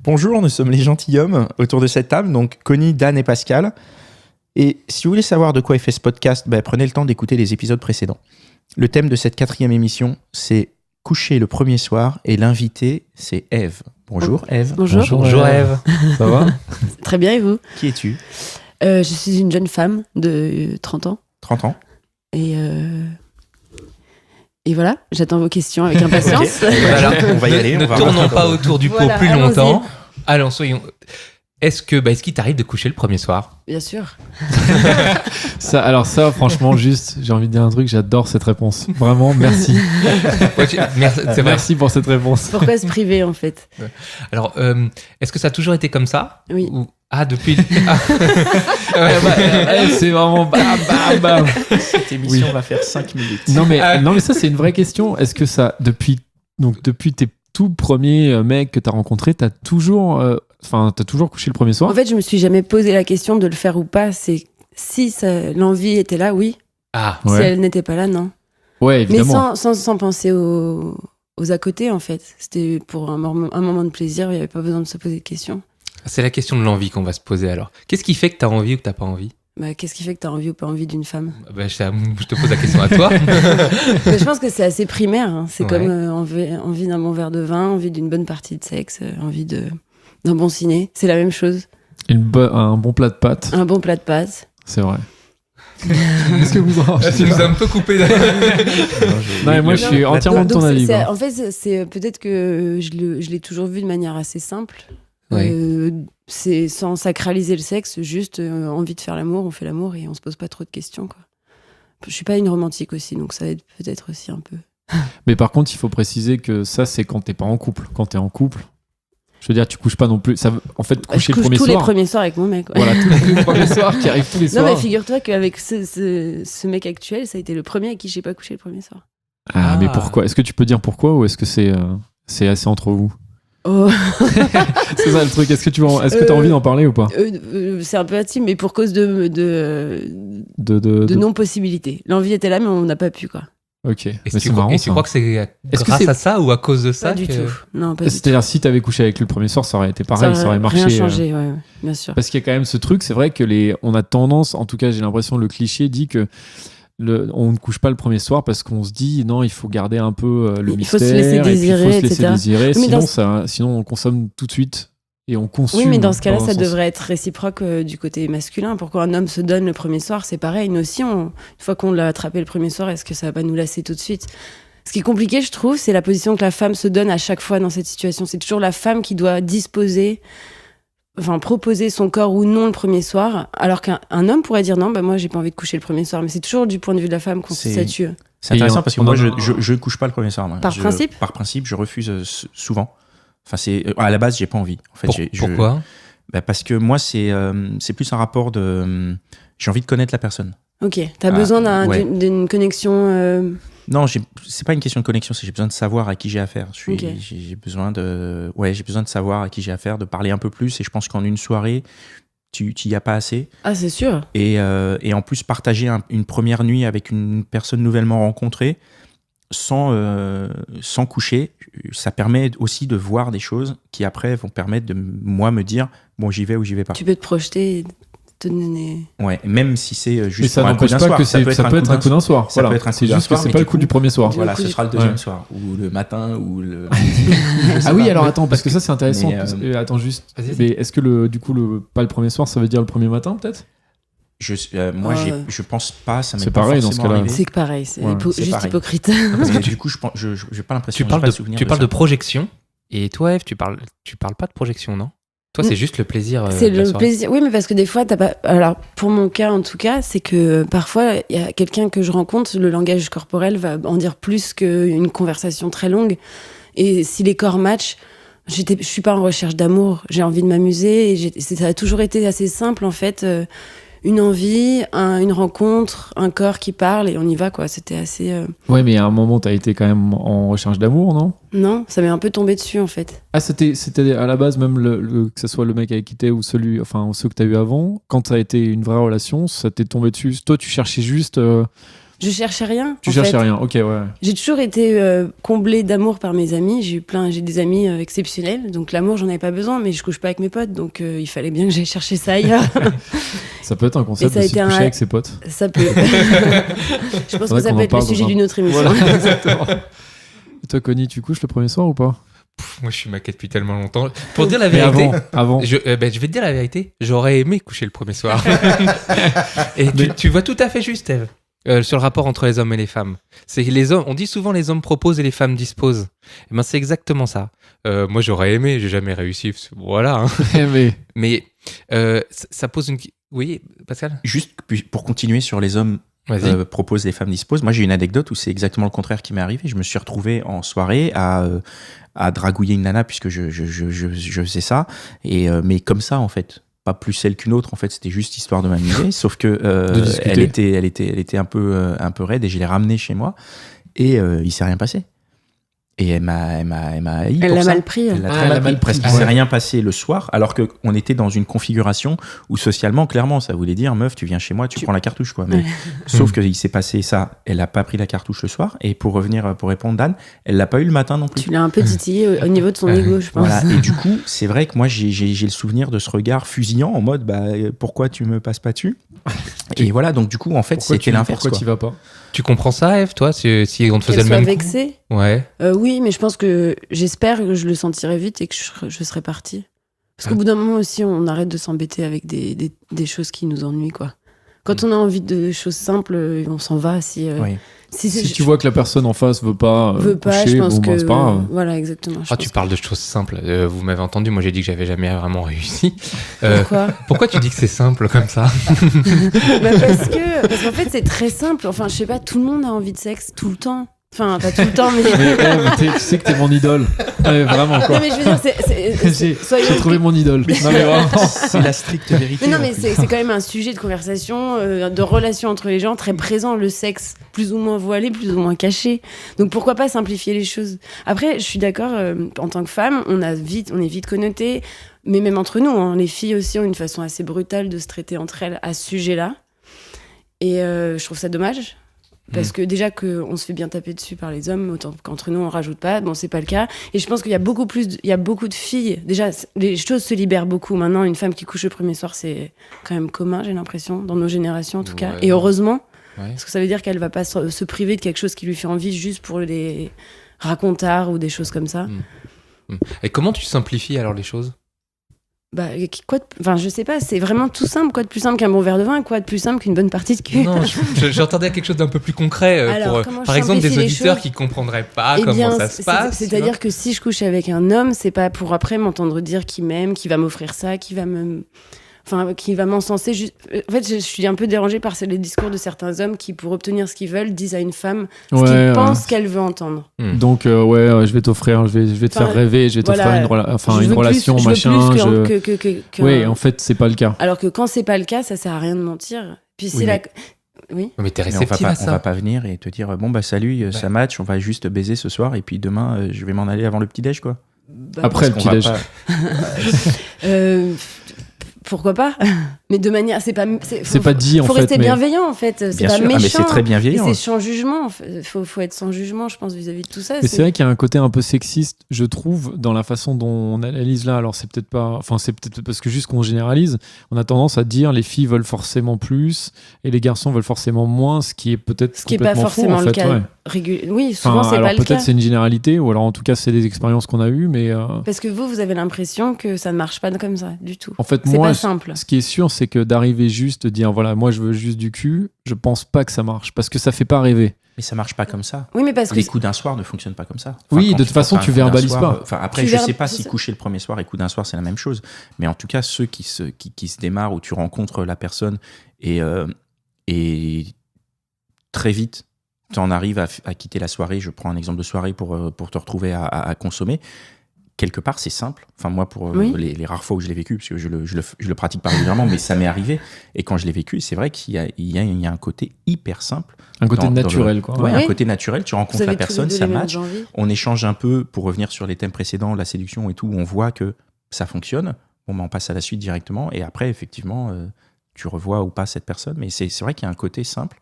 Bonjour, nous sommes les gentilshommes autour de cette table, donc Connie, Dan et Pascal. Et si vous voulez savoir de quoi est fait ce podcast, prenez le temps d'écouter les épisodes précédents. Le thème de cette 4e émission, c'est coucher le premier soir et l'invité, c'est Ève. Bonjour Ève. Bonjour Ève. Ça va? Très bien, et vous? Qui es-tu? Je suis une jeune femme de 30 ans. 30 ans. Et voilà, j'attends vos questions avec impatience. Okay. Voilà, on va y aller. Ne tournons pas autour du pot plus longtemps. Allons, soyons... Est-ce qu'il t'arrive de coucher le premier soir? Bien sûr. Ça, franchement, juste, j'ai envie de dire un truc, j'adore cette réponse. Vraiment, merci. Merci pour cette réponse. Pourquoi se priver, en fait? Alors, est-ce que ça a toujours été comme ça? Oui. Depuis... c'est vraiment bam. Cette émission va faire 5 minutes. Non, mais ça, c'est une vraie question. Est-ce que ça, depuis tes tout premiers mecs que t'as rencontrés, t'as toujours couché le premier soir? En fait, je me suis jamais posé la question de le faire ou pas. C'est si l'envie était là, oui. Ah. Si Ouais. elle n'était pas là, non. Ouais, évidemment. Mais sans penser aux à côté, en fait. C'était pour un moment de plaisir. Il n'y avait pas besoin de se poser de questions. C'est la question de l'envie qu'on va se poser alors. Qu'est-ce qui fait que t'as envie ou que t'as pas envie? Qu'est-ce qui fait que tu as envie ou pas envie d'une femme? Je te pose la question à toi. Mais je pense que c'est assez primaire. Hein. C'est Ouais. comme envie d'un bon verre de vin, envie d'une bonne partie de sexe, envie d'un bon ciné. C'est la même chose. Un bon plat de pâtes. Un bon plat de pâtes. C'est vrai. Est-ce que vous en Tu nous as un peu coupé. Non, mais moi, je suis entièrement de ton avis. En fait, c'est peut-être que je l'ai toujours vu de manière assez simple. Ouais. C'est sans sacraliser le sexe, juste envie de faire l'amour, on fait l'amour et on se pose pas trop de questions, quoi. Je suis pas une romantique aussi, donc ça aide peut-être aussi un peu. Mais par contre, il faut préciser que ça, c'est quand t'es pas en couple. Quand t'es en couple, je veux dire, tu couches pas non plus. Ça, en fait, coucher le premier tous soir. les premiers soirs avec mon mec. Ouais. Voilà, tous les premiers soirs qui arrivent tous les soirs. Non, mais figure-toi qu'avec ce mec actuel, ça a été le premier avec qui j'ai pas couché le premier soir. Ah, mais pourquoi? Est-ce que tu peux dire pourquoi ou est-ce que c'est assez entre vous? Oh. C'est ça le truc. Est-ce que t'as envie d'en parler ou pas? C'est un peu intime, mais pour cause de non-possibilité. L'envie était là, mais on n'a pas pu, quoi. Ok. Et Mais c'est marrant. tu crois que c'est Est-ce que grâce c'est- à ça ou à cause de ça Pas du tout. Non, pas du tout. C'est-à-dire, si t'avais couché avec lui le premier soir, ça aurait été pareil, ça aurait marché. Rien changé, ouais, bien sûr. Parce qu'il y a quand même ce truc, c'est vrai que on a tendance, en tout cas, j'ai l'impression, le cliché dit que on ne couche pas le premier soir parce qu'on se dit non, il faut garder un peu le Il mystère. faut se laisser désirer, et puis il faut se laisser etc. désirer, Mais sinon on consomme tout de suite et on consomme. Oui, mais dans ce cas-là, dans un ça sens. devrait être réciproque du côté masculin. Pourquoi un homme se donne le premier soir, c'est pareil. Nous aussi, une fois qu'on l'a attrapé le premier soir, est-ce que ça va pas nous lasser tout de suite? Ce qui est compliqué, je trouve, c'est la position que la femme se donne à chaque fois dans cette situation. C'est toujours la femme qui doit proposer son corps ou non le premier soir, alors qu'un homme pourrait dire non, moi j'ai pas envie de coucher le premier soir. Mais c'est toujours du point de vue de la femme qu'on se statue. C'est intéressant Et parce que on moi, en a- je couche pas le premier soir. Moi. Par principe? Par principe, je refuse souvent. Enfin, à la base, j'ai pas envie. En fait, Pourquoi? Parce que moi, c'est plus un rapport de. J'ai envie de connaître la personne. Ok, t'as besoin ouais. d'une connexion. Non, c'est pas une question de connexion, c'est que j'ai besoin de savoir à qui j'ai affaire. Ok. J'ai besoin de savoir à qui j'ai affaire, de parler un peu plus. Et je pense qu'en une soirée, tu y as pas assez. Ah, c'est sûr. Et en plus, partager une première nuit avec une personne nouvellement rencontrée, sans coucher, ça permet aussi de voir des choses qui après vont permettre de moi me dire bon, j'y vais ou j'y vais pas. Tu peux te projeter et te donner. Ouais, même si c'est Mais juste ça pour un coup n'empêche d'un pas soir. que ça peut être un coup d'un soir. Ça Voilà. peut être un coup C'est d'un juste que soir, c'est mais pas du le coup coup- du premier soir. Voilà, coup ce du- sera le deuxième Ouais. soir ou le matin ou le. Ah oui, alors attends, parce que ça c'est intéressant. Mais, Attends juste. Vas-y. Mais est-ce que pas le premier soir, ça veut dire le premier matin peut-être? Moi, Ouais. je pense pas. Ça m'est C'est pas pareil dans forcément ce cas-là. arrivé. C'est que pareil, c'est Ouais, c'est juste pareil. hypocrite. Parce que du coup, j'ai pas l'impression. Tu parles j'ai pas le souvenir tu parles de ça. projection. Et toi, Ève, tu parles pas de projection, non? Toi, c'est juste le plaisir. C'est de la le soirée. plaisir. Oui, mais parce que des fois, t'as pas. Alors, pour mon cas, en tout cas, c'est que parfois, il y a quelqu'un que je rencontre, le langage corporel va en dire plus qu'une conversation très longue. Et si les corps matchent, je suis pas en recherche d'amour. J'ai envie de m'amuser. Ça a toujours été assez simple, en fait. Une envie, une rencontre, un corps qui parle et on y va, quoi. C'était assez. Ouais, mais à un moment, t'as été quand même en recherche d'amour, non? Non, ça m'est un peu tombé dessus, en fait. Ah, c'était à la base même que ce soit le mec avec qui t'es ou ceux que t'as eu avant, quand ça a été une vraie relation, ça t'est tombé dessus. Toi, tu cherchais juste Je cherchais rien. Tu cherchais rien, ok, ouais. J'ai toujours été comblée d'amour par mes amis. J'ai des amis exceptionnels, donc l'amour, j'en avais pas besoin, mais je couche pas avec mes potes, donc il fallait bien que j'aille chercher ça ailleurs. Ça peut être un concept de se coucher avec ses potes. Ça peut. Je pense que ça peut être le sujet d'une autre émission. Voilà, exactement. Et toi, Connie, tu couches le premier soir ou pas? Moi, je suis maquette depuis tellement longtemps. Pour dire la vérité, avant. Je vais te dire la vérité. J'aurais aimé coucher le premier soir. Et tu vois tout à fait juste, Eve, sur le rapport entre les hommes et les femmes. C'est que les hommes, on dit souvent les hommes proposent et les femmes disposent. Et ben c'est exactement ça. Moi, j'aurais aimé, j'ai jamais réussi. Voilà. Hein. Mais ça pose une. Oui, Pascal. Juste pour continuer sur les hommes. Propose, les femmes disposent. Moi, j'ai une anecdote où c'est exactement le contraire qui m'est arrivé. Je me suis retrouvé en soirée à dragouiller une nana puisque je faisais ça. Mais comme ça, en fait. Pas plus celle qu'une autre, en fait, c'était juste histoire de m'amuser. Sauf que elle était un peu raide et je l'ai ramenée chez moi. Et il s'est rien passé. Et elle m'a haï. Elle l'a mal pris. Elle l'a très mal pris. Parce qu'il ne s'est rien passé le soir, alors qu'on était dans une configuration où socialement, clairement, ça voulait dire meuf, tu viens chez moi, tu prends la cartouche, quoi. Mais, sauf qu'il s'est passé ça, elle n'a pas pris la cartouche le soir. Et pour répondre, Dan, elle l'a pas eu le matin non plus. Tu l'as un peu titillé au niveau de son ego, je pense. Voilà. Et du coup, c'est vrai que moi, j'ai le souvenir de ce regard fusillant en mode pourquoi tu me passes pas dessus. Et voilà, donc du coup, en fait, c'était l'inverse. Pourquoi tu vas pas? Tu comprends ça, Eve, toi, si on te faisait le même coup? Vexée. Ouais. Oui, mais je pense que j'espère que je le sentirai vite et que je serai partie. Parce qu'au bout d'un moment aussi, on arrête de s'embêter avec des choses qui nous ennuient, quoi. Quand on a envie de choses simples, on s'en va. Si tu vois que la personne en face veut pas coucher, je pense que c'est pas grave. voilà, exactement. Tu parles de choses simples. Vous m'avez entendu, moi j'ai dit que j'avais jamais vraiment réussi. Pourquoi tu dis que c'est simple comme ça? Parce qu'en fait c'est très simple. Enfin, je sais pas, tout le monde a envie de sexe tout le temps. Enfin, pas tout le temps, mais. Tu sais que t'es mon idole. Ouais, vraiment, quoi. Non, mais je veux dire, j'ai trouvé mon idole. Non, mais vraiment. C'est la stricte vérité. Mais non, mais c'est quand même un sujet de conversation, de relation entre les gens très présent, le sexe, plus ou moins voilé, plus ou moins caché. Donc pourquoi pas simplifier les choses? Après, je suis d'accord, en tant que femme, on est vite connoté, mais même entre nous, hein, les filles aussi ont une façon assez brutale de se traiter entre elles à ce sujet-là. Et je trouve ça dommage. Parce que déjà qu'on se fait bien taper dessus par les hommes, autant qu'entre nous on rajoute pas, bon c'est pas le cas. Et je pense qu'il y a beaucoup de filles, déjà les choses se libèrent beaucoup. Maintenant une femme qui couche le premier soir c'est quand même commun, j'ai l'impression, dans nos générations en tout cas. Et heureusement, parce que ça veut dire qu'elle va pas se priver de quelque chose qui lui fait envie juste pour les racontards ou des choses comme ça. Et comment tu simplifies alors les choses? Je sais pas, c'est vraiment tout simple. Quoi de plus simple qu'un bon verre de vin? Quoi de plus simple qu'une bonne partie de cul? Non, j'entendais quelque chose d'un peu plus concret. Alors, par exemple, des auditeurs qui comprendraient pas comment ça se passe. C'est-à-dire que si je couche avec un homme, c'est pas pour après m'entendre dire qu'il m'aime, qu'il va m'offrir ça, qu'il va m'encenser. En fait, je suis un peu dérangée par les discours de certains hommes qui, pour obtenir ce qu'ils veulent, disent à une femme ce qu'ils pensent qu'elle veut entendre. Donc, je vais t'offrir, je vais te faire rêver, je vais t'offrir une relation, machin. Oui, en fait, c'est pas le cas. Alors que quand c'est pas le cas, ça sert à rien de mentir. Puis Oui. Mais t'es réceptive à ça. On va pas venir et te dire salut, ça match, on va juste baiser ce soir et puis demain, je vais m'en aller avant le petit-déj, quoi. Après le petit-déj. Pourquoi pas? Mais de manière, c'est pas dit en fait. Faut rester bienveillant en fait. C'est bien pas sûr. méchant. Mais c'est très bienveillant. C'est sans jugement. Faut être sans jugement, je pense, vis-à-vis de tout ça. Mais c'est vrai qu'il y a un côté un peu sexiste, je trouve, dans la façon dont on analyse là. Alors c'est peut-être pas, c'est peut-être parce que juste qu'on généralise, on a tendance à dire les filles veulent forcément plus et les garçons veulent forcément moins, ce qui est peut-être complètement pas forcément faux, le en fait, cas. Oui, souvent c'est pas le cas. Peut-être c'est une généralité, ou alors en tout cas c'est des expériences qu'on a eues, mais. Parce que vous avez l'impression que ça ne marche pas comme ça du tout. En fait, c'est moi, pas simple. Ce qui est sûr, c'est que d'arriver juste de dire voilà, moi je veux juste du cul, je pense pas que ça marche parce que ça fait pas rêver. Mais ça marche pas comme ça. Oui, mais parce que les coups d'un soir ne fonctionnent pas comme ça. Oui, de toute façon, tu verbalises pas. Après, je sais pas si coucher le premier soir et coup d'un soir c'est la même chose, mais en tout cas ceux qui se démarrent où tu rencontres la personne et très vite tu en arrives à quitter la soirée. Je prends un exemple de soirée pour te retrouver à consommer. Quelque part, c'est simple. Enfin, moi, pour les rares fois où je l'ai vécu, parce que je le pratique pas régulièrement, mais ça m'est arrivé. Et quand je l'ai vécu, c'est vrai qu'il y a un côté hyper simple. Un côté naturel, quoi. Ouais, un côté naturel. Tu rencontres la personne, ça match. On échange un peu, pour revenir sur les thèmes précédents, la séduction et tout, on voit que ça fonctionne. Bon, on passe à la suite directement. Et après, effectivement, tu revois ou pas cette personne. Mais c'est vrai qu'il y a un côté simple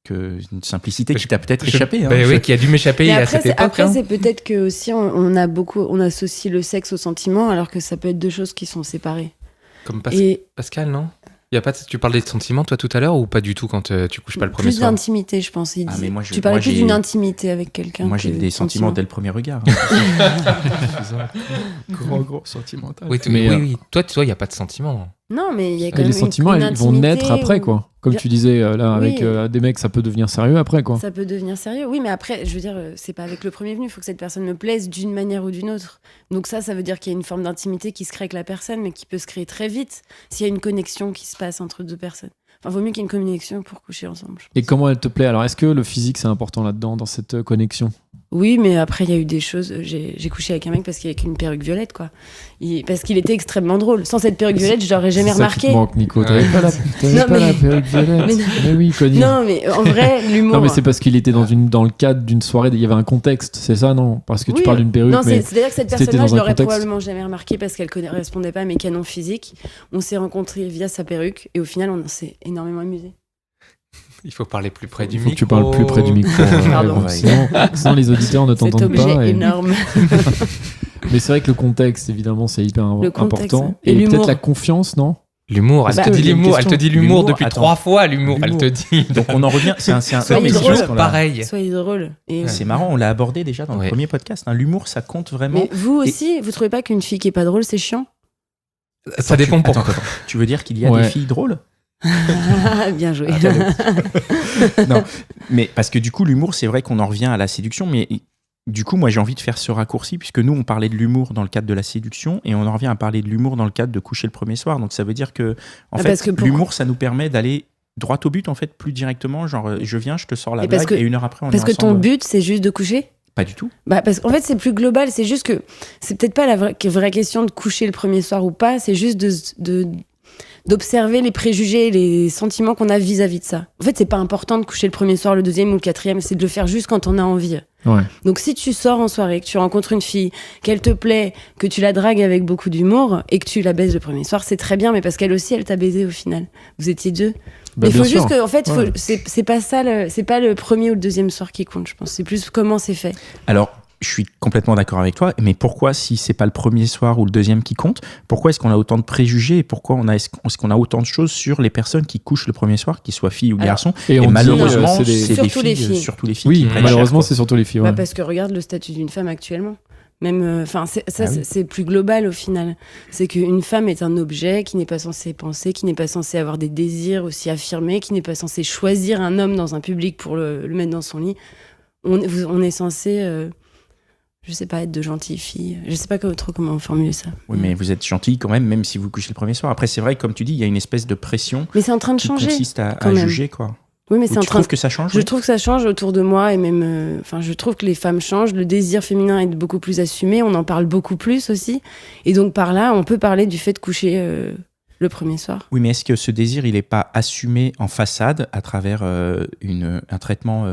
une simplicité qui t'a peut-être échappé. Oui, qui a dû m'échapper à cette époque. Après, c'est peut-être que aussi on associe le sexe au sentiment, alors que ça peut être deux choses qui sont séparées. Comme Pascal, non? Tu parles des sentiments, toi, tout à l'heure, ou pas du tout quand tu couches pas le premier soir? Plus d'intimité, je pense. Mais tu parlais plus d'une intimité avec quelqu'un. Moi, j'ai des sentiments dès le premier regard. Gros sentimental. Oui. Toi, il n'y a pas de sentiments. Non, mais il y a quand même les sentiments, ils vont naître après, quoi. Comme tu disais, là, avec des mecs, ça peut devenir sérieux après, quoi. Ça peut devenir sérieux, oui, mais après, je veux dire, c'est pas avec le premier venu. Il faut que cette personne me plaise d'une manière ou d'une autre. Donc ça veut dire qu'il y a une forme d'intimité qui se crée avec la personne, mais qui peut se créer très vite s'il y a une connexion qui se passe entre deux personnes. Enfin, vaut mieux qu'il y ait une connexion pour coucher ensemble. Et comment elle te plaît? Alors, est-ce que le physique, c'est important là-dedans, dans cette connexion? Oui, mais après, il y a eu des choses. J'ai couché avec un mec parce qu'il avait une perruque violette, quoi. Parce qu'il était extrêmement drôle. Sans cette perruque violette, je l'aurais jamais remarqué. C'est ça qui te manque, Nico. T'avais pas la perruque violette. Mais oui, Connie. Non, mais en vrai, l'humour. Non, mais c'est parce qu'il était dans le cadre d'une soirée. Il y avait un contexte, c'est ça, non? Parce que tu parles d'une perruque. Non, mais c'est-à-dire que cette personne-là, je l'aurais probablement jamais remarqué parce qu'elle ne correspondait pas à mes canons physiques. On s'est rencontrés via sa perruque et au final, on s'est énormément amusés. Il faut parler plus près du micro. Il faut que tu parles plus près du micro. Pardon. Sinon, les auditeurs ne t'entendent pas. Cet objet énorme. Mais c'est vrai que le contexte, évidemment, c'est hyper important. Et peut-être la confiance, non? L'humour, elle te dit l'humour depuis 3 fois, l'humour, elle te dit. Donc on en revient, Soyez drôle, pareil. Soyez drôle. C'est marrant, on l'a abordé déjà dans le premier podcast. L'humour, ça compte vraiment. Mais vous aussi, vous trouvez pas qu'une fille qui est pas drôle, c'est chiant? Ça dépend pourquoi. Tu veux dire qu'il y a des filles drôles? Bien joué. Non, mais parce que du coup, l'humour, c'est vrai qu'on en revient à la séduction, mais du coup, moi, j'ai envie de faire ce raccourci, puisque nous, on parlait de l'humour dans le cadre de la séduction, et on en revient à parler de l'humour dans le cadre de coucher le premier soir. Donc, ça veut dire que, l'humour, ça nous permet d'aller droit au but, en fait, plus directement. Genre, je viens, je te sors la blague, et 1 heure après, on est ensemble. Parce que ton but, c'est juste de coucher? Pas du tout. Parce qu'en fait, c'est plus global. C'est juste que c'est peut-être pas la vraie question de coucher le premier soir ou pas. C'est juste d'observer les préjugés, les sentiments qu'on a vis-à-vis de ça. En fait, c'est pas important de coucher le premier soir, le deuxième ou le quatrième, c'est de le faire juste quand on a envie. Ouais. Donc si tu sors en soirée, que tu rencontres une fille, qu'elle te plaît, que tu la dragues avec beaucoup d'humour et que tu la baises le premier soir, c'est très bien, mais parce qu'elle aussi, elle t'a baisé au final. Vous étiez deux. Mais il faut juste que, en fait, c'est pas ça, c'est pas le premier ou le deuxième soir qui compte, je pense. C'est plus comment c'est fait. Alors, je suis complètement d'accord avec toi, mais pourquoi, si c'est pas le premier soir ou le deuxième qui compte, pourquoi est-ce qu'on a autant de préjugés et pourquoi est-ce qu'on a autant de choses sur les personnes qui couchent le premier soir, qu'ils soient filles ou garçons? Et malheureusement, c'est surtout les filles. Oui, malheureusement, c'est surtout les filles. Ouais. Parce que regarde le statut d'une femme actuellement. Même, c'est plus global au final. C'est qu'une femme est un objet qui n'est pas censé penser, qui n'est pas censé avoir des désirs aussi affirmés, qui n'est pas censé choisir un homme dans un public pour le mettre dans son lit. On est censé... je sais pas, être de gentilles filles. Je sais pas trop comment formuler ça. Oui, mais vous êtes gentille quand même si vous couchez le premier soir. Après, c'est vrai, comme tu dis, il y a une espèce de pression. Mais c'est en train de changer. Qui consiste à juger, quoi. Oui, mais c'est en train. Tu trouves que ça change? Je trouve que ça change autour de moi et même. Je trouve que les femmes changent. Le désir féminin est beaucoup plus assumé. On en parle beaucoup plus aussi. Et donc par là, on peut parler du fait de coucher le premier soir. Oui, mais est-ce que ce désir, il n'est pas assumé en façade à travers un traitement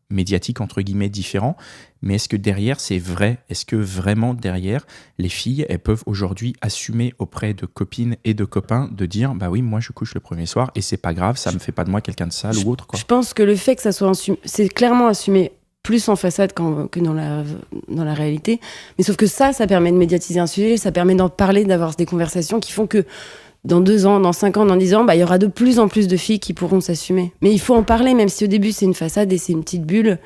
médiatique entre guillemets différent, mais est-ce que derrière c'est vrai? Est-ce que vraiment derrière les filles, elles peuvent aujourd'hui assumer auprès de copines et de copains de dire bah oui, moi je couche le premier soir et c'est pas grave, ça me fait pas de moi quelqu'un de sale ou autre, quoi. Je pense que le fait que ça soit c'est clairement assumé plus en façade que dans la réalité, mais sauf que ça permet de médiatiser un sujet, ça permet d'en parler, d'avoir des conversations qui font que dans 2 ans, dans 5 ans, dans 10 ans, il y aura de plus en plus de filles qui pourront s'assumer. Mais il faut en parler, même si au début c'est une façade et c'est une petite bulle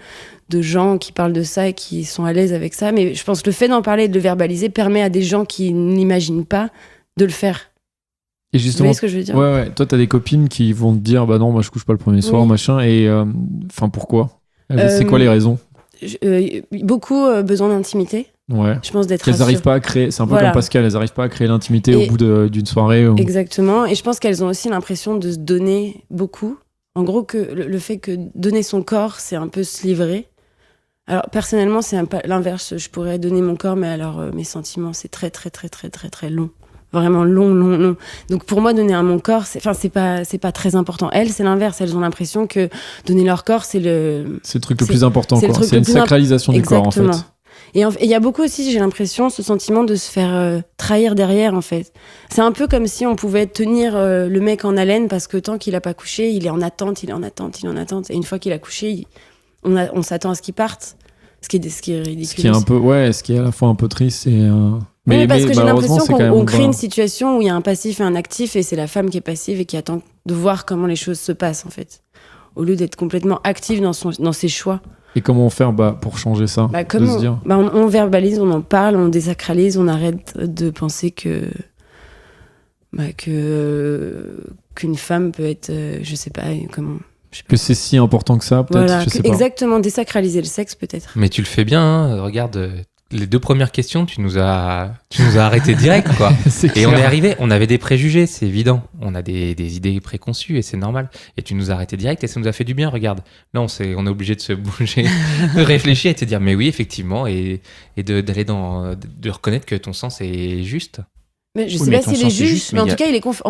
de gens qui parlent de ça et qui sont à l'aise avec ça. Mais je pense que le fait d'en parler et de le verbaliser permet à des gens qui n'imaginent pas de le faire. Et justement, vous voyez ce que je veux dire? Ouais. Toi, t'as des copines qui vont te dire bah non, moi je couche pas le premier soir, machin. Et pourquoi? C'est quoi les raisons? Beaucoup besoin d'intimité. Ouais. Je pense d'être elles n'arrivent pas à créer, c'est un peu comme Pascal, elles n'arrivent pas à créer l'intimité au bout d'une soirée. Exactement, et je pense qu'elles ont aussi l'impression de se donner beaucoup. En gros, que le fait que donner son corps, c'est un peu se livrer. Alors personnellement, c'est l'inverse. Je pourrais donner mon corps, mais alors mes sentiments, c'est très très très très très très long. Vraiment long. Donc pour moi, donner à mon corps, c'est pas très important. Elles, c'est l'inverse. Elles ont l'impression que donner leur corps, c'est le truc le plus important, quoi. C'est une sacralisation du corps, en fait. Et il y a beaucoup aussi, j'ai l'impression, ce sentiment de se faire trahir derrière, en fait. C'est un peu comme si on pouvait tenir le mec en haleine parce que tant qu'il a pas couché, il est en attente. Et une fois qu'il a couché, on s'attend à ce qu'il parte. Ce qui est ridicule. Ce qui est à la fois un peu triste et... Mais parce que j'ai malheureusement, l'impression c'est quand qu'on même crée une situation où il y a un passif et un actif et c'est la femme qui est passive et qui attend de voir comment les choses se passent, en fait. Au lieu d'être complètement active dans ses choix. Et comment on fait pour changer ça, de se dire on verbalise, on en parle, on désacralise, on arrête de penser qu'une femme peut être, je sais pas comment... Que c'est si important que ça, peut-être, voilà, je sais pas. Exactement, désacraliser le sexe, peut-être. Mais tu le fais bien, hein. Regarde, les 2 premières questions, tu nous as arrêté direct, quoi. Et on est arrivé, on avait des préjugés, c'est évident. On a des idées préconçues et c'est normal. Et tu nous as arrêté direct et ça nous a fait du bien, regarde. Là, on est obligé de se bouger, de réfléchir et de se dire, mais oui, effectivement, et d'aller de reconnaître que ton sens est juste. Mais je sais pas s'il est juste, mais en tout cas,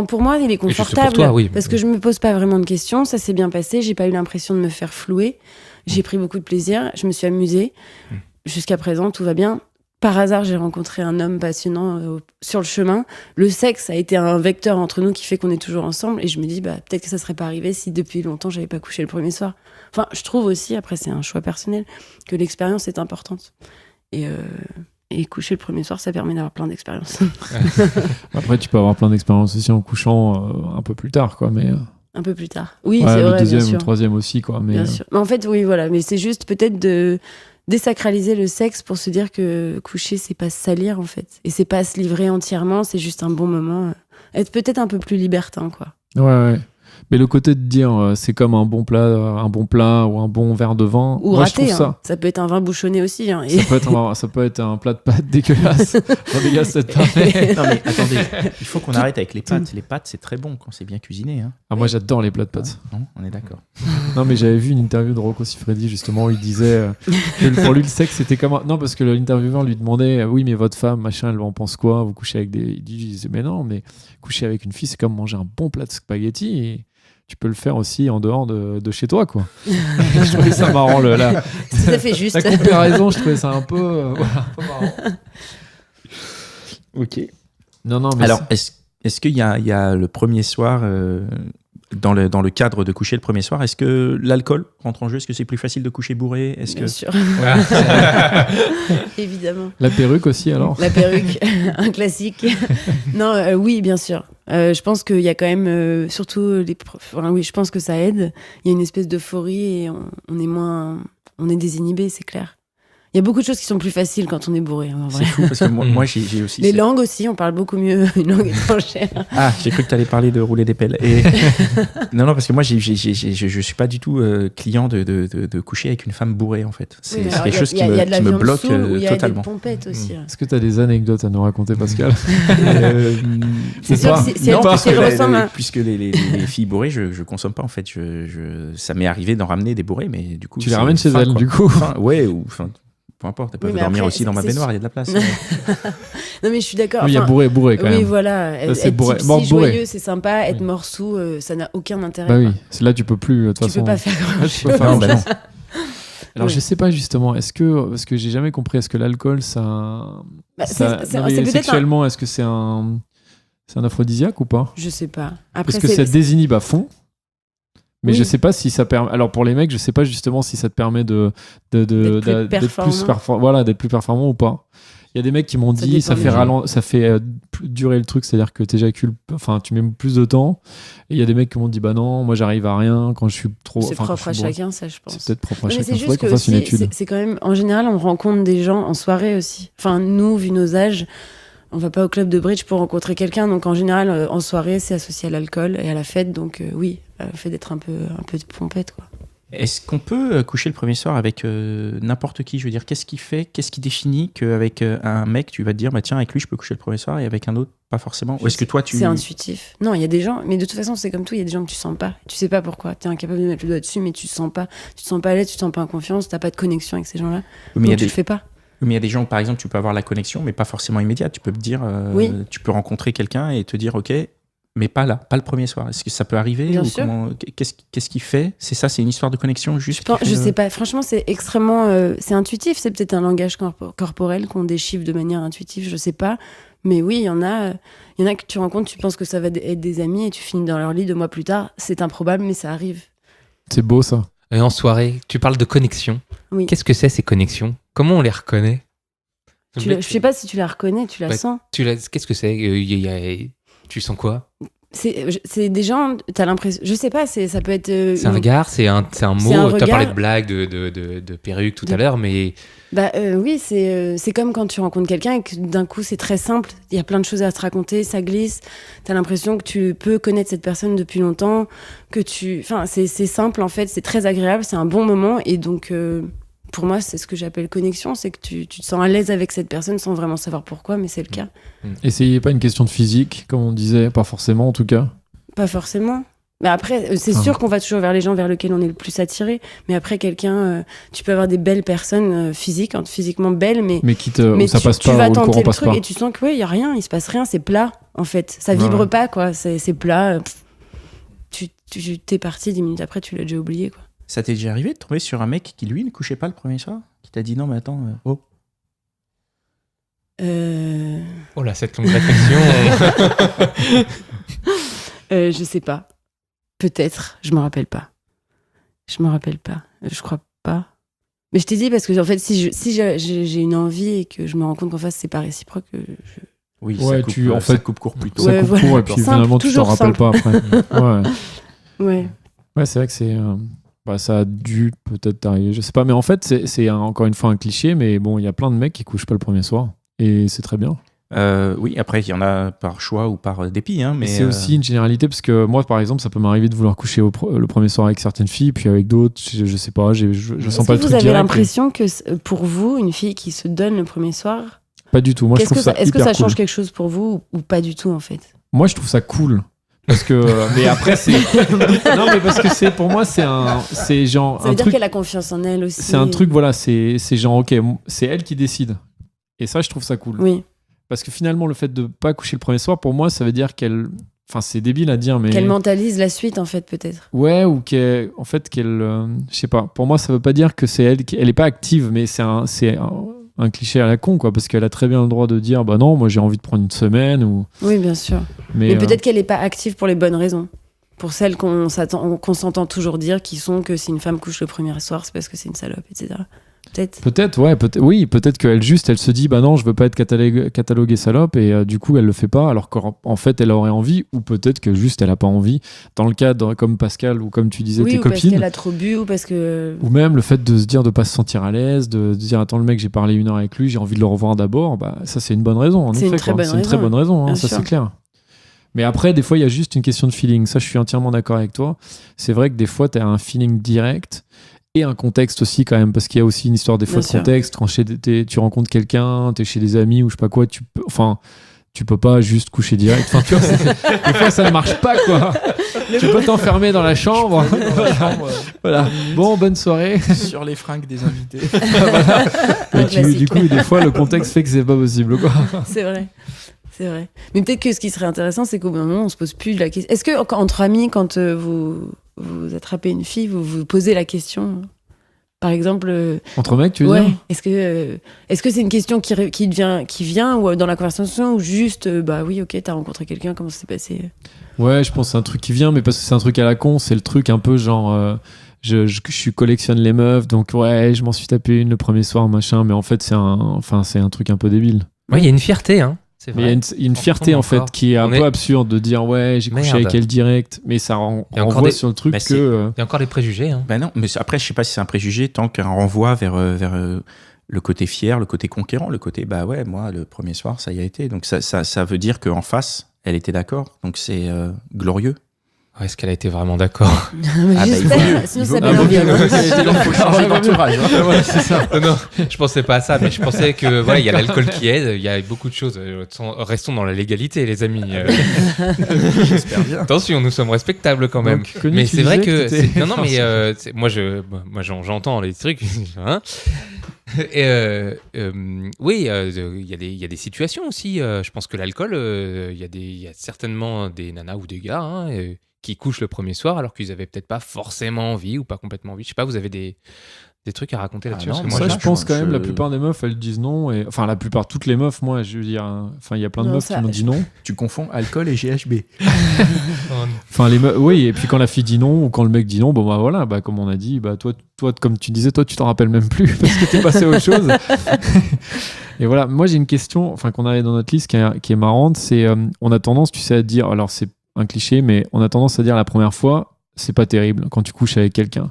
pour moi, il est confortable. Pour toi, oui. Parce que je me pose pas vraiment de questions, ça s'est bien passé, j'ai pas eu l'impression de me faire flouer. J'ai pris beaucoup de plaisir, je me suis amusée. Jusqu'à présent, tout va bien. Par hasard, j'ai rencontré un homme passionnant sur le chemin. Le sexe a été un vecteur entre nous qui fait qu'on est toujours ensemble. Et je me dis, peut-être que ça serait pas arrivé si depuis longtemps, j'avais pas couché le premier soir. Enfin, je trouve aussi, après, c'est un choix personnel, que l'expérience est importante. Et coucher le premier soir, ça permet d'avoir plein d'expériences. Après, tu peux avoir plein d'expériences aussi en couchant un peu plus tard, quoi. Mais un peu plus tard. Oui, c'est vrai, le deuxième bien sûr. ou le troisième aussi, quoi. Mais bien sûr. Mais en fait, oui, voilà. Mais c'est juste peut-être de désacraliser le sexe pour se dire que coucher, c'est pas se salir, en fait. Et c'est pas se livrer entièrement, c'est juste un bon moment. Être peut-être un peu plus libertin, quoi. Ouais. Mais le côté de dire c'est comme un bon plat ou un bon verre de vin, ou moi, raté, je trouve ça. Ça peut être un vin bouchonné aussi. Ça peut être un plat de pâtes dégueulasse. Dégueulasse, non mais attendez, il faut qu'on arrête avec les pâtes. Les pâtes, c'est très bon quand c'est bien cuisiné. Hein. Ah, moi, j'adore les plats de pâtes. Non, on est d'accord. Non, mais j'avais vu une interview de Rocco Siffredi justement où il disait que pour lui le sexe c'était comme non, parce que l'intervieweur lui demandait oui, mais votre femme machin, elle en pense quoi, vous couchez avec des... Il disait mais non, mais coucher avec une fille c'est comme manger un bon plat de spaghettis et tu peux le faire aussi en dehors de chez toi, quoi. Je trouvais ça marrant, ça fait juste. La comparaison, je trouvais ça un peu marrant. Ok. Non, mais alors, est-ce qu'il y a le premier soir, dans le cadre de coucher le premier soir, est-ce que l'alcool rentre en jeu? Est-ce que c'est plus facile de coucher bourré? Bien sûr. Évidemment. La perruque aussi, alors? La perruque, un classique. Non, oui, bien sûr. Je pense qu'il y a quand même, surtout oui, je pense que ça aide. Il y a une espèce d'euphorie et on est désinhibé, c'est clair. Il y a beaucoup de choses qui sont plus faciles quand on est bourré. En vrai. C'est fou parce que moi j'ai aussi... Les langues aussi, on parle beaucoup mieux une langue étrangère. Ah, j'ai cru que tu allais parler de rouler des pelles. Et... non, parce que moi je suis pas du tout client de coucher avec une femme bourrée en fait. C'est quelque chose qui me bloque totalement. Il y a des pompettes aussi. Est-ce que tu as des anecdotes à nous raconter, Pascal? C'est sûr que puisque les filles bourrées, je consomme pas en fait. Ça m'est arrivé d'en ramener des bourrées, mais du coup... Tu les ramènes chez elles, du coup? Ouais, ou... Peu importe, elles peuvent dormir aussi dans ma baignoire, il y a de la place. Non, mais je suis d'accord. Il y a bourré quand même. Oui, voilà. Être mort joyeux, c'est sympa. Être mort sous, ça n'a aucun intérêt. Bah oui, c'est là tu peux plus, de toute façon. Tu peux pas faire grand-chose. Non. Alors, je sais pas justement, parce que j'ai jamais compris, est-ce que l'alcool, sexuellement, est-ce que c'est un aphrodisiaque ou pas? Je sais pas. Parce que ça désinhibe à fond. Mais je sais pas si ça permet. Alors pour les mecs, je sais pas justement si ça te permet d'être plus performant ou pas. Il y a des mecs qui m'ont dit ça fait durer le truc, c'est-à-dire que t'éjacules, enfin tu mets plus de temps. Et il y a des mecs qui m'ont dit bah non, moi j'arrive à rien quand je suis trop. C'est propre à chacun, ça je pense. C'est peut-être propre à chacun. C'est juste que c'est quand même en général on rencontre des gens en soirée aussi. Enfin nous, vu nos âges. On va pas au club de bridge pour rencontrer quelqu'un, donc en général, en soirée, c'est associé à l'alcool et à la fête, donc oui, le fait d'être un peu de pompette, quoi. Est-ce qu'on peut coucher le premier soir avec n'importe qui? Je veux dire, qu'est-ce qui définit qu'avec un mec, tu vas te dire, bah tiens, avec lui, je peux coucher le premier soir et avec un autre, pas forcément? Ou est-ce que toi, C'est intuitif. Non, il y a des gens, mais de toute façon, c'est comme tout, il y a des gens que tu sens pas. Tu sais pas pourquoi. Tu es incapable de mettre le doigt dessus, mais tu te sens pas à l'aise, tu te sens pas en confiance, t'as pas de connexion avec ces gens-là. Mais donc tu le fais pas. Mais il y a des gens, par exemple, tu peux avoir la connexion, mais pas forcément immédiate. Tu peux te dire, tu peux rencontrer quelqu'un et te dire, ok, mais pas là, pas le premier soir. Est-ce que ça peut arriver Bien ou sûr. Qu'est-ce qu'il fait? C'est ça, c'est une histoire de connexion juste. Je sais pas, franchement, c'est extrêmement. C'est intuitif, c'est peut-être un langage corporel qu'on déchiffre de manière intuitive, je sais pas. Mais oui, il y en a que tu rencontres, tu penses que ça va être des amis et tu finis dans leur lit 2 mois plus tard. C'est improbable, mais ça arrive. C'est beau ça. Et en soirée, tu parles de connexion. Oui. Qu'est-ce que c'est ces connexions? Comment on les reconnaît? Je sais pas si tu la reconnais, tu la Bah, sens. Qu'est-ce que c'est? Tu sens quoi? C'est des gens, t'as l'impression. Je sais pas, ça peut être. C'est un regard, c'est un mot. C'est un Tu as regard. parlé de blagues, de perruques tout à l'heure, mais Oui, c'est comme quand tu rencontres quelqu'un et que d'un coup c'est très simple. Il y a plein de choses à te raconter, ça glisse. T'as l'impression que tu peux connaître cette personne depuis longtemps, c'est simple en fait, c'est très agréable, c'est un bon moment et donc pour moi c'est ce que j'appelle connexion, c'est que tu te sens à l'aise avec cette personne sans vraiment savoir pourquoi, mais c'est le cas. Et c'est pas une question de physique, comme on disait, pas forcément en tout cas. Pas forcément. Mais après, c'est sûr qu'on va toujours vers les gens vers lesquels on est le plus attiré. Mais après, tu peux avoir des belles personnes physiquement belles, mais ça passe tu pas vas ou le tenter courant le passe truc pas. et tu sens que il y a rien, il se passe rien, c'est plat en fait. Ça vibre pas quoi, c'est plat. T'es parti 10 minutes après, tu l'as déjà oublié quoi. Ça t'est déjà arrivé de tomber sur un mec qui lui ne couchait pas le premier soir, qui t'a dit non mais attends, oh. oh là, cette longue réflexion. Je sais pas. Peut-être, je me rappelle pas. Je crois pas. Mais je t'ai dit parce que en fait, si j'ai une envie et que je me rends compte qu'en face c'est pas réciproque, Oui, Ouais, ça coupe court plus tôt. Ça Ouais, coupe voilà. court et puis Simple, finalement tu t'en toujours rappelles pas après. ouais. Ouais, c'est vrai que ça a dû peut-être t'arriver, je sais pas, mais en fait c'est encore une fois un cliché, mais bon, il y a plein de mecs qui couchent pas le premier soir et c'est très bien. Oui, après il y en a par choix ou par dépit, hein, mais C'est aussi une généralité parce que moi par exemple ça peut m'arriver de vouloir coucher le premier soir avec certaines filles, puis avec d'autres je sais pas, je sens pas le truc vous avez direct. l'impression que pour vous, une fille qui se donne le premier soir, Pas du tout. Moi je trouve ça est-ce que hyper ça change cool. quelque chose pour vous ou pas du tout en fait? Moi je trouve ça cool. Parce que mais après c'est non mais parce que pour moi c'est genre Ça veut un dire truc, qu'elle a confiance en elle aussi. c'est un truc voilà, c'est genre ok, c'est elle qui décide. Et ça je trouve ça cool. Oui. Parce que finalement le fait de pas coucher le premier soir pour moi ça veut dire qu'elle, enfin c'est débile à dire mais Qu'elle mentalise la suite en fait peut-être. ouais, ou qu'elle je sais pas, pour moi ça veut pas dire que c'est elle elle est pas active, mais c'est un cliché à la con quoi, parce qu'elle a très bien le droit de dire bah non moi j'ai envie de prendre une semaine ou Oui bien sûr. mais Mais peut-être qu'elle est pas active pour les bonnes raisons. Pour celles qu'on s'entend toujours dire qui sont que si une femme couche le premier soir c'est parce que c'est une salope, etc. Peut-être. ouais, peut-être qu'elle elle se dit bah non je veux pas être cataloguée salope et du coup elle le fait pas alors qu'en fait elle aurait envie, ou peut-être que juste elle a pas envie dans le cas comme Pascal ou comme tu disais Oui, tes ou parce copines, qu'elle a trop bu ou parce que... ou même le fait de se dire de pas se sentir à l'aise, de dire attends le mec j'ai parlé 1 heure avec lui, j'ai envie de le revoir d'abord, bah ça c'est une bonne raison en C'est effet, une très quoi. bonne C'est une très raison, bonne raison, hein, bien ça sûr. c'est clair. Mais après des fois il y a juste une question de feeling, ça je suis entièrement d'accord avec toi. C'est vrai que des fois t'as un feeling direct et un contexte aussi quand même, parce qu'il y a aussi une histoire des fois Bien de sûr. contexte. Quand tu rencontres quelqu'un, t'es chez des amis ou je sais pas quoi, tu peux pas juste coucher direct. Enfin, tu vois, des fois ça ne marche pas quoi. Tu peux t'enfermer dans la chambre. Voilà. Bon, bonne soirée. sur les fringues des invités. Un Et classique. du coup, des fois le contexte fait que c'est pas possible quoi. C'est vrai. Mais peut-être que ce qui serait intéressant, c'est qu'au bout d'un moment, on se pose plus la question. Est-ce que entre amis, quand vous attrapez une fille, vous vous posez la question? Par exemple, Entre mecs, tu veux ouais. dire? Est-ce que c'est une question qui vient ou dans la conversation ou juste bah oui, ok, t'as rencontré quelqu'un, comment ça s'est passé? Ouais, je pense que c'est un truc qui vient, mais parce que c'est un truc à la con, c'est le truc un peu genre je collectionne les meufs, donc ouais, je m'en suis tapé une le premier soir, machin, mais en fait c'est un truc un peu débile. Ouais, il y a une fierté, hein. C'est Mais il y a vrai. une fierté en fait encore. qui est un On peu est- absurde de dire ouais j'ai couché Merde. avec elle direct, mais ça Il y a encore renvoie des- sur le truc Bah, que Il y a encore des préjugés, hein. Ben non, mais après, je sais pas si c'est un préjugé tant qu'un renvoi vers le côté fier, le côté conquérant, le côté bah ouais, moi le premier soir ça y a été. Donc ça veut dire qu'en face, elle était d'accord. Donc c'est glorieux. Ouais, est-ce qu'elle a été vraiment d'accord? Ah, bah, il vaut mieux. Sinon Il vaut ça mieux. devient Ah, violent. Il faut changer d'entourage. hein. ouais, c'est ça. Non, je pensais pas à ça, mais je pensais que voilà, il y a l'alcool qui aide, il y a beaucoup de choses. Restons dans la légalité, les amis. J'espère bien. Attention, nous sommes respectables quand même. Donc, Connie, Mais tu c'est vrai disais que t'étais- non, mais moi j'entends les trucs. Hein. Oui, il y a des situations aussi. Je pense que l'alcool, il y a certainement des nanas ou des gars qui couchent le premier soir alors qu'ils avaient peut-être pas forcément envie ou pas complètement envie. Je sais pas, vous avez des trucs à raconter là-dessus? non, Parce que moi, Ça, là, je pense quand je- même, la plupart des meufs, elles disent non. Et... Enfin, la plupart, toutes les meufs, moi, je veux dire. Enfin, il y a plein de Non, meufs ça- qui m'ont dit non. Tu confonds alcool et GHB. Enfin, les meufs, oui, et puis quand la fille dit non ou quand le mec dit non, bon, bah voilà, bah, comme on a dit, bah, toi, comme tu disais, toi, tu t'en rappelles même plus parce que t'es passé à autre chose. Et voilà, moi, j'ai une question, enfin, qu'on avait dans notre liste qui est marrante, c'est on a tendance, tu sais, à dire, alors c'est un cliché, mais on a tendance à dire la première fois, c'est pas terrible quand tu couches avec quelqu'un.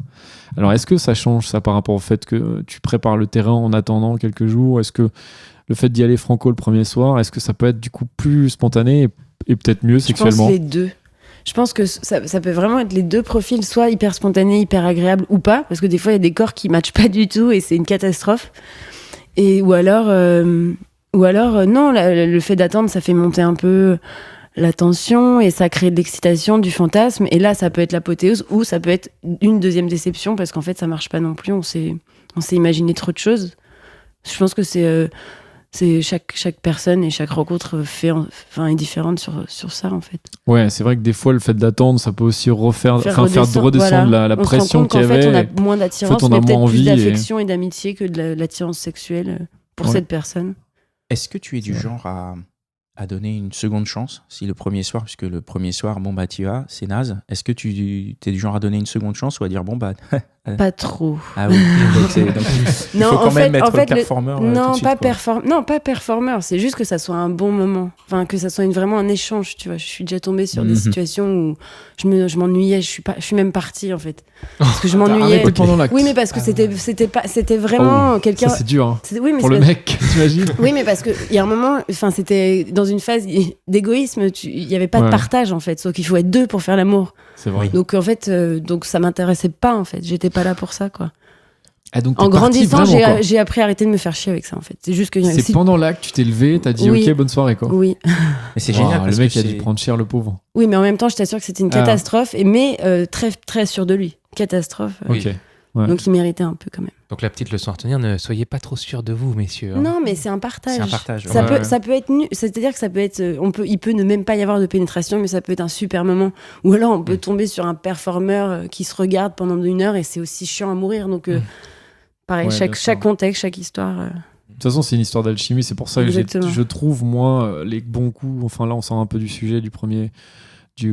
Alors, est-ce que ça change ça par rapport au fait que tu prépares le terrain en attendant quelques jours? Est-ce que le fait d'y aller franco le premier soir, est-ce que ça peut être du coup plus spontané et peut-être mieux Je pense sexuellement? les deux. Je pense que ça peut vraiment être les deux profils, soit hyper spontané, hyper agréable ou pas, parce que des fois il y a des corps qui matchent pas du tout et c'est une catastrophe. Et ou alors non, le fait d'attendre, ça fait monter un peu la tension et ça crée de l'excitation, du fantasme. Et là, ça peut être l'apothéose ou ça peut être une deuxième déception parce qu'en fait, ça marche pas non plus. On s'est imaginé trop de choses. Je pense que c'est chaque personne et chaque rencontre est différente sur ça en fait. Ouais, c'est vrai que des fois, le fait d'attendre, ça peut aussi faire redescendre voilà. la On se pression rend compte qu'il y qu'en fait, on avait. a moins d'attirance, En fait, on a mais peut-être moins plus envie et- d'affection et d'amitié que de l'attirance sexuelle pour Ouais. cette personne. Est-ce que tu es du genre à donner une seconde chance si le premier soir, puisque le premier soir, bon bah tu vas, c'est naze. Est-ce que tu es du genre à donner une seconde chance ou à dire bon bah Pas trop. ah oui, donc il Non, faut quand en même fait- être en fait, le- performeur. Non, tout de suite, quoi. non, pas performeur. C'est juste que ça soit un bon moment. Enfin, que ça soit vraiment un échange, tu vois. Je suis déjà tombée sur des Mhm. situations où je m'ennuyais. Je suis même partie, en fait. Parce que je m'ennuyais. Arrêtez pendant l'acte. Oui, mais parce que c'était vraiment Oh, quelqu'un. Ça, c'est dur, hein. Oui, mais Pour c'est le mec, t'imagines? Oui, mais parce qu'il y a un moment, enfin, c'était dans une phase d'égoïsme, il n'y avait pas de Ouais. partage, en fait. Sauf qu'il faut être deux pour faire l'amour. C'est vrai. Donc, en fait, ça m'intéressait pas, en fait. J'étais pas là pour ça, quoi. Ah, donc, En t'es parti grandissant, vraiment, quoi. j'ai appris à arrêter de me faire chier avec ça, en fait. C'est juste que C'est si- pendant l'acte, tu t'es levé, t'as dit Oui. ok, bonne soirée, quoi. Oui. Mais c'est Waouh, génial le parce mec que a dû c'est- prendre cher, le pauvre. Oui, mais en même temps, je t'assure que c'était une Ah. catastrophe, mais très, très sûr de lui. Catastrophe. Oui. Ok. Ouais. Donc, il méritait un peu quand même. Donc la petite leçon à retenir, ne soyez pas trop sûrs de vous, messieurs. hein. Non, mais c'est un partage. c'est un partage. Ça, Ouais. ça peut être c'est-à-dire que ça peut être, il peut ne même pas y avoir de pénétration, mais ça peut être un super moment. Ou alors on peut tomber sur un performeur qui se regarde pendant 1 heure et c'est aussi chiant à mourir. Donc, pareil, Ouais, chaque bien sûr. contexte, chaque histoire. De toute façon, c'est une histoire d'alchimie. C'est pour ça que Exactement. je trouve, moi, les bons coups. Enfin, là, on sort un peu du sujet du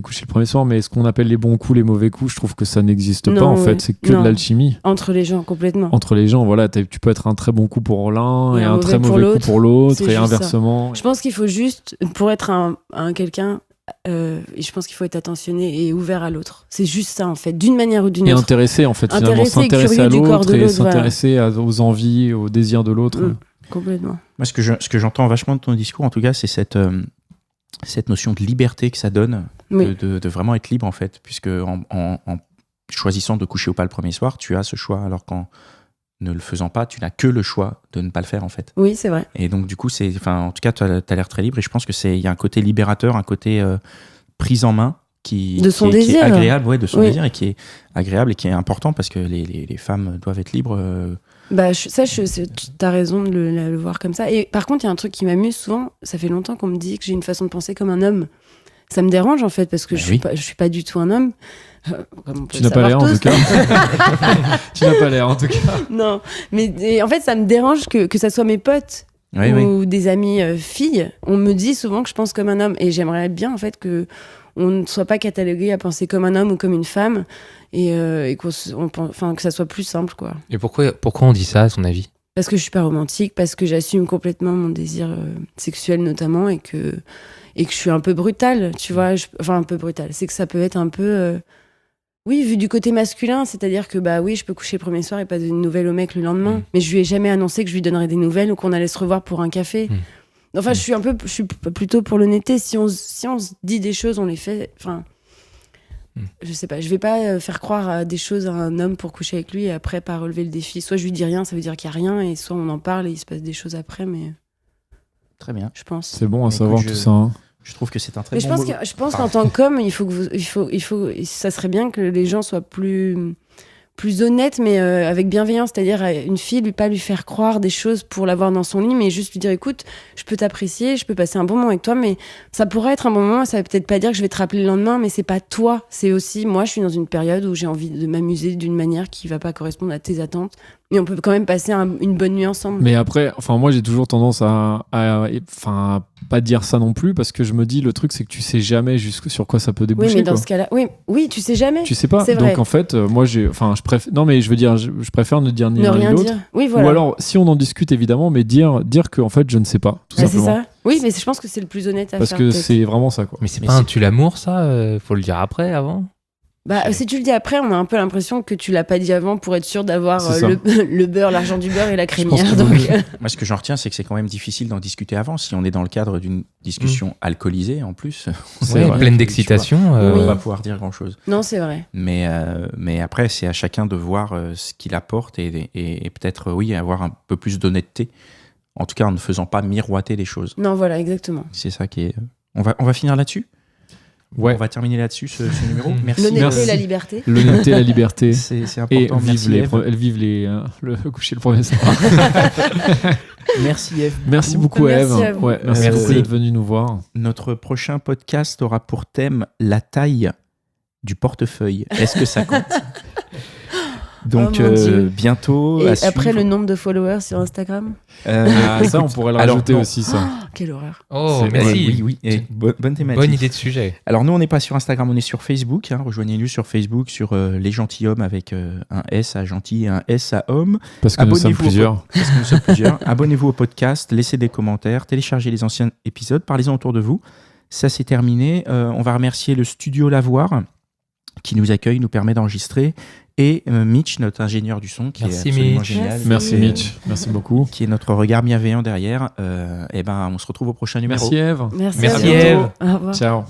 coucher le premier soir, mais ce qu'on appelle les bons coups, les mauvais coups, je trouve que ça n'existe pas, Non, en fait. oui. C'est que Non. de l'alchimie. Entre les gens, complètement. Entre les gens, voilà, tu peux être un très bon coup pour l'un Et et un un très mauvais pour mauvais coup l'autre. pour l'autre, C'est et juste ça. inversement. Je pense qu'il faut juste, pour être un quelqu'un, et je pense qu'il faut être attentionné et ouvert à l'autre. C'est juste ça, en fait, d'une manière ou d'une Et autre. intéressé, en fait, finalement, Intéressé et s'intéresser curieux à du corps l'autre de et l'autre, voilà. s'intéresser aux envies, aux désirs de l'autre. Complètement. Moi, ce que j'entends vachement de ton discours, en tout cas, c'est cette notion de liberté que ça donne, Oui. de vraiment être libre, en fait, puisque en choisissant de coucher ou pas le premier soir, tu as ce choix, alors qu'en ne le faisant pas, tu n'as que le choix de ne pas le faire, en fait. Oui, c'est vrai. Et donc, du coup, en tout cas, tu as l'air très libre, et je pense qu'il y a un côté libérateur, un côté prise en main De son qui est désir. agréable, ouais, de son Oui. désir, et qui est agréable et qui est important, parce que les femmes doivent être libres. Bah, t'as raison de le voir comme ça. Et par contre, il y a un truc qui m'amuse souvent. Ça fait longtemps qu'on me dit que j'ai une façon de penser comme un homme. Ça me dérange en fait parce que Bah je suis pas du tout un homme. Comme on peut Tu le n'as pas savoir l'air, en tous. tout cas. Tu n'as pas l'air, en tout cas. Non, mais et en fait, ça me dérange que ça soit mes potes Oui, ou des amis filles. On me dit souvent que je pense comme un homme et j'aimerais bien en fait que on ne soit pas catalogué à penser comme un homme ou comme une femme et que ça soit plus simple quoi. Et pourquoi on dit ça, à son avis? Parce que je suis pas romantique, parce que j'assume complètement mon désir sexuel notamment et que je suis un peu brutale, tu vois. Enfin, un peu brutale. C'est que ça peut être un peu... oui, vu du côté masculin, c'est-à-dire que bah oui, je peux coucher le premier soir et pas donner de nouvelles au mec le lendemain. Mais je lui ai jamais annoncé que je lui donnerais des nouvelles ou qu'on allait se revoir pour un café. Enfin, je suis plutôt pour l'honnêteté. Si on se dit des choses, on les fait... Enfin... Je sais pas, je vais pas faire croire à des choses à un homme pour coucher avec lui et après pas relever le défi. Soit je lui dis rien, ça veut dire qu'il y a rien, et soit on en parle et il se passe des choses après, mais Très bien. je pense. C'est bon à Écoute, savoir tout ça. Hein. Je trouve que c'est un très Mais bon je pense, boulot. je pense qu'en tant qu'homme, ça serait bien que les gens soient plus plus honnête, mais avec bienveillance, c'est-à-dire une fille, pas lui faire croire des choses pour l'avoir dans son lit, mais juste lui dire écoute, je peux t'apprécier, je peux passer un bon moment avec toi, mais ça pourrait être un bon moment, ça veut peut-être pas dire que je vais te rappeler le lendemain, mais c'est pas toi, c'est aussi moi, je suis dans une période où j'ai envie de m'amuser d'une manière qui va pas correspondre à tes attentes, mais on peut quand même passer une bonne nuit ensemble. Mais après, moi j'ai toujours tendance à pas dire ça non plus, parce que je me dis le truc c'est que tu sais jamais sur quoi ça peut déboucher. Oui, mais dans quoi. ce cas-là, oui, tu sais jamais. Tu sais pas. C'est vrai. Donc en fait, moi je préfère ne dire ni Ne l'un ni rien l'autre. dire. Oui, voilà. Ou alors, si on en discute évidemment, mais dire que en fait je ne sais pas, tout C'est simplement. ça. Oui, mais je pense que c'est le plus honnête à Parce faire. que peut-être. c'est vraiment ça quoi. Mais c'est pas un tue l'amour, ça. Faut le dire après, avant. Bah, si tu le dis après, on a un peu l'impression que tu l'as pas dit avant pour être sûr d'avoir C'est ça. le beurre, l'argent du beurre et la pense crémière. que Donc, Moi, ce que j'en retiens, c'est que c'est quand même difficile d'en discuter avant. Si on est dans le cadre d'une discussion alcoolisée, en plus, C'est Ouais, vrai. pleine d'excitation. on Oui. va pouvoir dire grand-chose. non, c'est vrai. Mais après, c'est à chacun de voir ce qu'il apporte et peut-être, avoir un peu plus d'honnêteté. En tout cas, en ne faisant pas miroiter les choses. Non, voilà, exactement. C'est ça qui est... On va finir là-dessus. Ouais. On va terminer là-dessus, ce numéro. Merci. L'honnêteté Merci. et la liberté. L'honnêteté, la liberté. C'est Et important. Merci, Ève. le coucher le premier soir. Merci, Ève. Merci beaucoup Merci Ève. à vous. Ouais, merci Merci. beaucoup d'être venu nous voir. Notre prochain podcast aura pour thème la taille du portefeuille. Est-ce que ça compte? Donc, Oh mon Dieu. bientôt. Et à après, suivre. le nombre de followers sur Instagram. Ça, on pourrait le alors, rajouter non. aussi, ça. Quelle horreur. Oh, C'est- merci. Oui. Et bonne thématique. Bonne idée de sujet. Alors, nous, on n'est pas sur Instagram, on est sur Facebook. Rejoignez-nous sur Facebook, sur Les Gentilhommes avec un S à gentil et un S à homme. Parce que nous sommes Abonnez-vous plusieurs. Parce que nous sommes plusieurs. Abonnez-vous au podcast, laissez des commentaires, téléchargez les anciens épisodes, parlez-en autour de vous. Ça, c'est terminé. On va remercier le studio Lavoir qui nous accueille, nous permet d'enregistrer. Et Mitch, notre ingénieur du son, qui Merci, est absolument Mitch. génial. Merci Et, Mitch. Merci beaucoup. qui est notre regard bienveillant derrière. On se retrouve au prochain numéro. Merci Ève. Merci, Merci, à bientôt. Ève. Au revoir. Ciao.